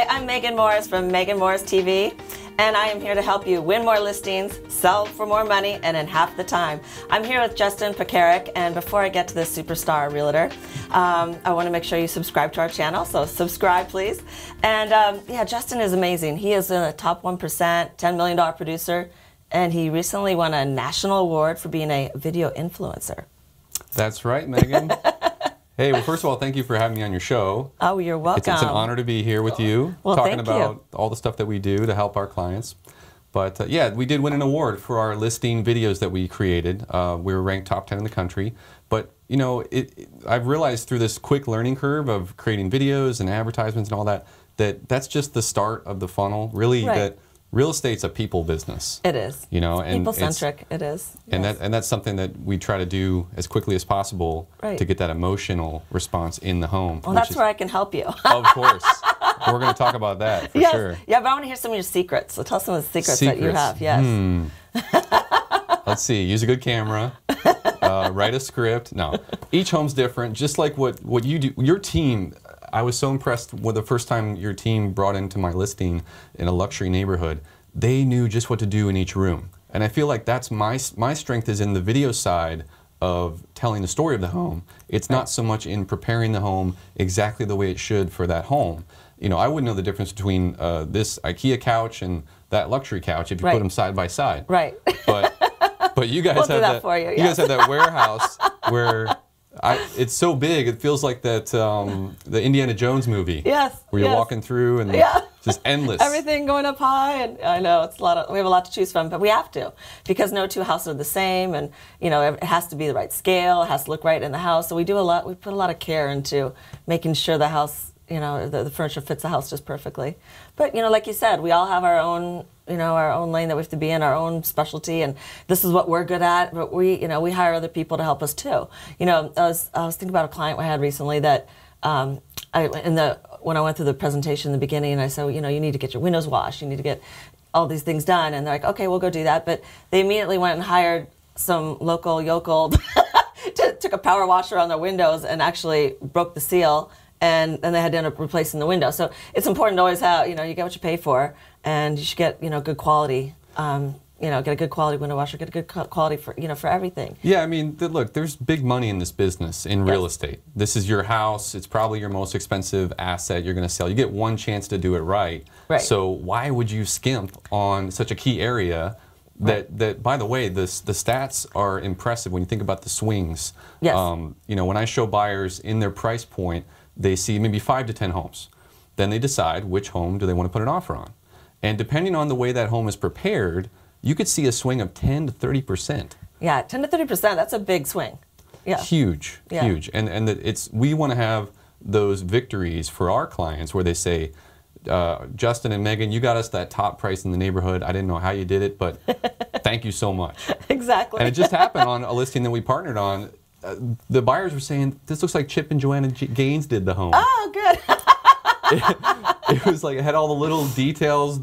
Hi, I'm Megan Morris from Megan Morris TV, and I am here to help you win more listings, sell for more money, and in half the time. I'm here with Justin Pekarek, and before I get to this superstar realtor, I want to make sure you subscribe to our channel, so subscribe please. And yeah, Justin is amazing. He is in the top 1%, $10 million producer, and he recently won a national award for being a video influencer. That's right, Megan. Hey, well, first of all, thank you for having me on your show. Oh, you're welcome. It's an honor to be here with you, well, talking about all the stuff that we do to help our clients. But yeah, we did win an award for our listing videos that we created. We were ranked top 10 in the country. But, you know, I've realized through this quick learning curve of creating videos and advertisements and all that, that's just the start of the funnel. Really, that real estate's a people business. It is. You know, and people-centric. It is. And yes. that's something that we try to do as quickly as possible to get that emotional response in the home. Well, that's where I can help you. Of course. We're going to talk about that for sure. Yeah, but I want to hear some of your secrets. So tell some of the secrets that you have. Yes. Let's see. Use a good camera. Write a script. No. Each home's different. Just like what you do. Your team. I was so impressed with the first time your team brought into my listing in a luxury neighborhood. They knew just what to do in each room. And I feel like that's my strength is in the video side of telling the story of the home. It's not so much in preparing the home exactly the way it should for that home. You know, I wouldn't know the difference between this IKEA couch and that luxury couch if you put them side by side. Right. But you guys have that. For you, you guys have that warehouse where it's so big, it feels like that the Indiana Jones movie. Yes. Where you're walking through and just endless. Everything going up high, and I know it's we have a lot to choose from, but we have to, because no two houses are the same, and you know it has to be the right scale, it has to look right in the house. So we do a lot. We put a lot of care into making sure the house, you know, the furniture fits the house just perfectly. But you know, like you said, we all have our own, you know, our own lane that we have to be in, our own specialty, and this is what we're good at. But we, you know, we hire other people to help us too. You know, I was thinking about a client I had recently that when I went through the presentation in the beginning, I said, you know, you need to get your windows washed, you need to get all these things done, and they're like, okay, we'll go do that. But they immediately went and hired some local yokel, took a power washer on their windows and actually broke the seal. And then they had to end up replacing the window. So it's important to always have, you know, you get what you pay for, and you should get, you know, good quality, you know, get a good quality window washer, get a good quality for, you know, for everything. Yeah, I mean, look, there's big money in this business, in real estate. This is your house. It's probably your most expensive asset you're going to sell. You get one chance to do it right. So why would you skimp on such a key area that by the way, the stats are impressive when you think about the swings. Yes. You know, when I show buyers in their price point, they see maybe 5 to 10 homes. Then they decide which home do they want to put an offer on. And depending on the way that home is prepared, you could see a swing of 10 to 30%. Yeah, 10 to 30%, that's a big swing. Yeah. Huge, huge. And we want to have those victories for our clients where they say, Justin and Megan, you got us that top price in the neighborhood. I didn't know how you did it, but thank you so much. Exactly. And it just happened on a listing that we partnered on. The buyers were saying, this looks like Chip and Joanna Gaines did the home. Oh, good. It was like, it had all the little details,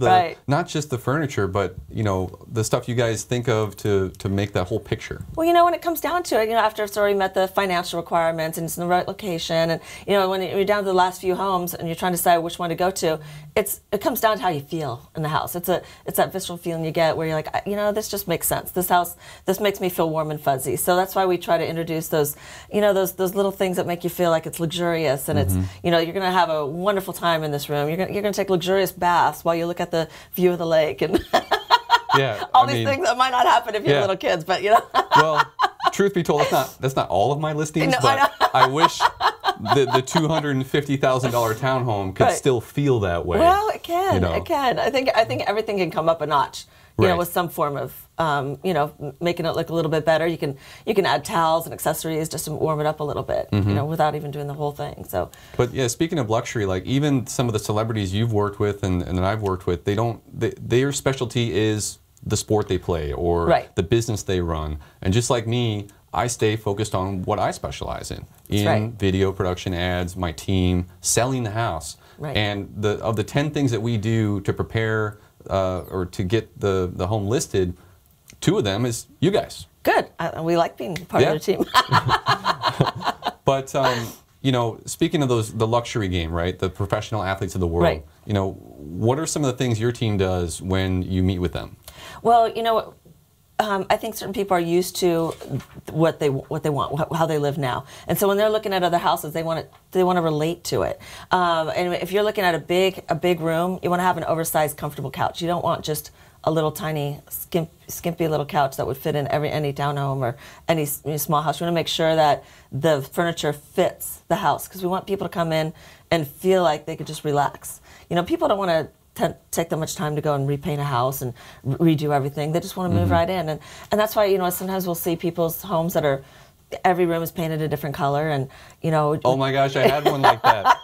not just the furniture, but, you know, the stuff you guys think of to make that whole picture. Well, you know, when it comes down to it, you know, after it's already met the financial requirements and it's in the right location, and, you know, when you're down to the last few homes and you're trying to decide which one to go to, it comes down to how you feel in the house. It's that visceral feeling you get where you're like, you know, this just makes sense. This house, this makes me feel warm and fuzzy. So that's why we try to introduce those, you know, those little things that make you feel like it's luxurious, and it's, you know, you're going to have a wonderful time in this room. You're going to take luxurious baths while you look at the view of the lake, and all these things that might not happen if you have little kids, but you know. Well, truth be told, that's not all of my listings, but I wish the $250,000 townhome could still feel that way. Well, it can. You know? It can. I think everything can come up a notch. You know, with some form of, you know, making it look a little bit better. You can add towels and accessories just to warm it up a little bit, you know, without even doing the whole thing. So. But yeah, speaking of luxury, like even some of the celebrities you've worked with and that I've worked with, their specialty is the sport they play or the business they run. And just like me, I stay focused on what I specialize in video production, ads, my team, selling the house. And of the 10 things that we do to prepare or to get the home listed, 2 of them is you guys. Good. We like being part of the team. But you know, speaking of the luxury game, right? The professional athletes of the world. Right. You know, what are some of the things your team does when you meet with them? Well, you know, I think certain people are used to what they want, how they live now, and so when they're looking at other houses, they want to relate to it. And if you're looking at a big room, you want to have an oversized, comfortable couch. You don't want just a little tiny, skimpy little couch that would fit in any townhome or any small house. You want to make sure that the furniture fits the house, because we want people to come in and feel like they could just relax. You know, people don't want to take that much time to go and repaint a house and redo everything. They just want to move right in, and that's why, you know, sometimes we'll see people's homes that are every room is painted a different color, and you know. Oh my gosh, I had one like that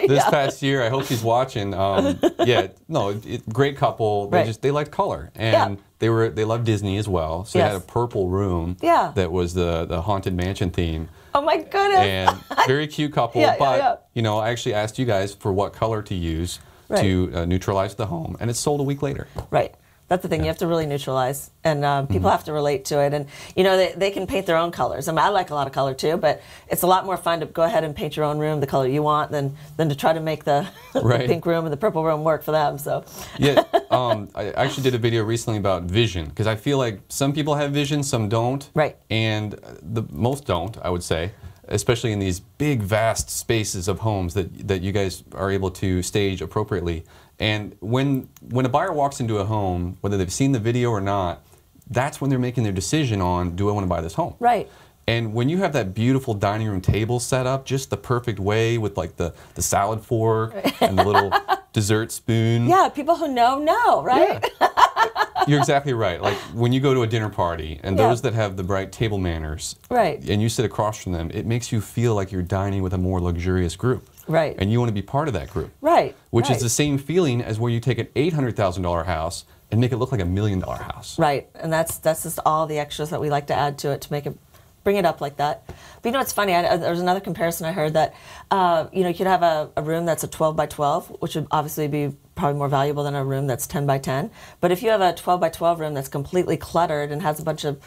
this past year. I hope he's watching. Yeah, no, great couple. They liked color, and they love Disney as well. So they had a purple room. That was the Haunted Mansion theme. Oh my goodness! And very cute couple. But you know, I actually asked you guys for what color to use. To neutralize the home, and it's sold a week later. Right. That's the thing. You have to really neutralize, and people have to relate to it. And you know, they can paint their own colors. I mean, I like a lot of color too, but it's a lot more fun to go ahead and paint your own room the color you want than to try to make the, the pink room and the purple room work for them. So yeah, I actually did a video recently about vision, because I feel like some people have vision, some don't. Right. And most don't, I would say. Especially in these big, vast spaces of homes that you guys are able to stage appropriately. And when a buyer walks into a home, whether they've seen the video or not, that's when they're making their decision on, do I want to buy this home? Right. And when you have that beautiful dining room table set up just the perfect way with like the salad fork and the little dessert spoon. Yeah, people who know, right? Yeah. You're exactly right. Like when you go to a dinner party and those that have the right table manners, and you sit across from them, it makes you feel like you're dining with a more luxurious group. Right. And you want to be part of that group. Right. Which is the same feeling as where you take an $800,000 house and make it look like $1 million house. Right. And that's just all the extras that we like to add to it to make it bring it up like that. But you know, it's funny. There's another comparison I heard that you know, you could have a room that's a 12 by 12, which would obviously be probably more valuable than a room that's 10 by 10. But if you have a 12 by 12 room that's completely cluttered and has a bunch of,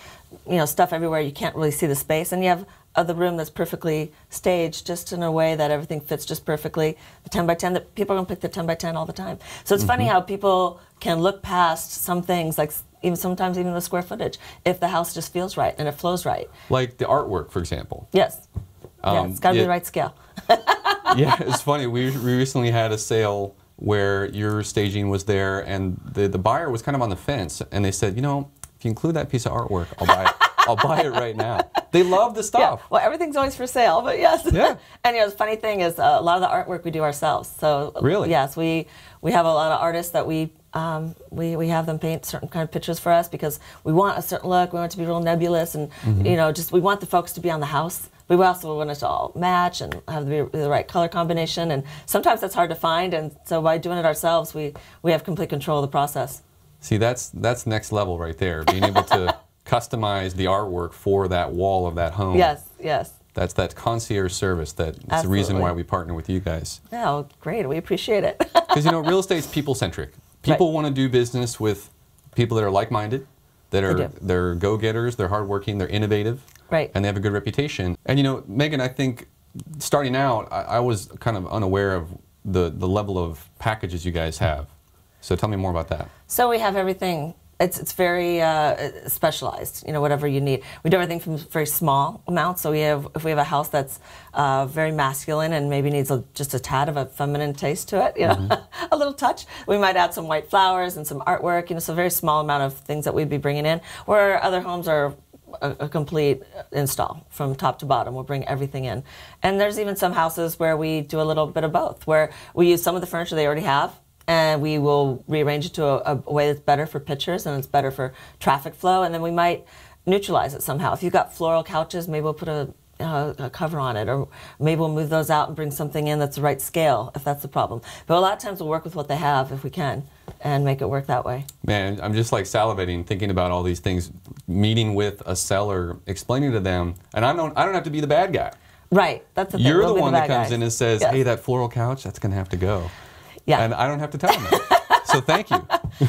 you know, stuff everywhere, you can't really see the space, and you have the room that's perfectly staged just in a way that everything fits just perfectly, the 10 by 10, that people are going to pick the 10 by 10 all the time. So it's funny how people can look past some things, like sometimes even the square footage, if the house just feels right and it flows right. Like the artwork, for example. Yes. Yeah, it's got to be the right scale. Yeah, it's funny. We recently had a sale where your staging was there, and the buyer was kind of on the fence, and they said, you know, if you include that piece of artwork, I'll buy it. I'll buy it right now. They love the stuff. Yeah. Well, everything's always for sale, but yes. Yeah. And you know, the funny thing is, a lot of the artwork we do ourselves. So really, yes, we have a lot of artists that we have them paint certain kind of pictures for us, because we want a certain look. We want it to be real nebulous, and you know, just we want the focus to be on the house. We also want it to all match and have the right color combination. And sometimes that's hard to find, and so by doing it ourselves, we have complete control of the process. See, that's next level right there. Being able to customize the artwork for that wall of that home. Yes, yes. That's that concierge service. That's the reason why we partner with you guys. Oh, great. We appreciate it. Because, you know, real estate's people-centric. People want to do business with people that are like-minded, they're go-getters, they're hardworking, they're innovative, and they have a good reputation. And, you know, Megan, I think starting out, I was kind of unaware of the level of packages you guys have. So tell me more about that. So we have everything. It's very specialized, you know, whatever you need. We do everything from very small amounts. So if we have a house that's very masculine and maybe needs just a tad of a feminine taste to it, you know, a little touch, we might add some white flowers and some artwork, you know, so a very small amount of things that we'd be bringing in. Where other homes are a complete install from top to bottom. We'll bring everything in. And there's even some houses where we do a little bit of both, where we use some of the furniture they already have, and we will rearrange it to a way that's better for pictures and it's better for traffic flow, and then we might neutralize it somehow. If you've got floral couches, maybe we'll put a cover on it, or maybe we'll move those out and bring something in that's the right scale, if that's the problem. But a lot of times we'll work with what they have, if we can, and make it work that way. Man, I'm just like salivating thinking about all these things, meeting with a seller, explaining to them, and I don't have to be the bad guy. Right, that's the thing. You're the one that comes in and says, hey, that floral couch, that's going to have to go. Yeah. And I don't have to tell them that. So thank you.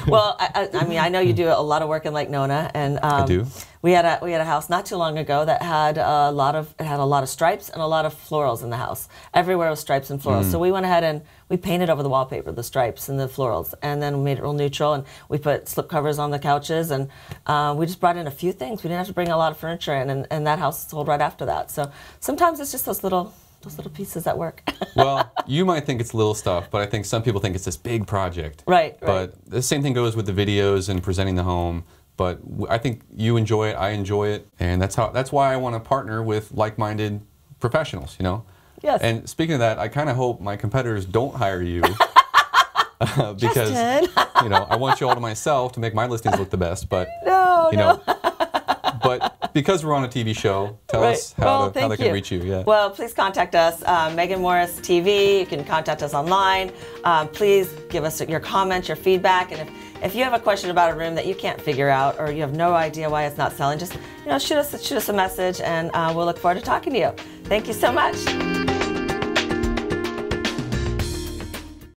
Well, I mean, I know you do a lot of work in Lake Nona, and I do. We had a house not too long ago that had a lot of stripes and a lot of florals in the house. Everywhere was stripes and florals. So we went ahead and we painted over the wallpaper the stripes and the florals, and then we made it real neutral. And we put slip covers on the couches, and we just brought in a few things. We didn't have to bring a lot of furniture in, and that house sold right after that. So sometimes it's just those little pieces that work. Well, you might think it's little stuff, but I think some people think it's this big project. Right. But the same thing goes with the videos and presenting the home. But I think you enjoy it, I enjoy it, and that's why I want to partner with like-minded professionals, you know? Yes. And speaking of that, I kind of hope my competitors don't hire you because you know, I want you all to myself to make my listings look the best, but you know, but because we're on a TV show, tell us how they can reach you. Yeah. Well, please contact us, Megan Morris TV. You can contact us online. Please give us your comments, your feedback, and if you have a question about a room that you can't figure out or you have no idea why it's not selling, just shoot us a message, and we'll look forward to talking to you. Thank you so much.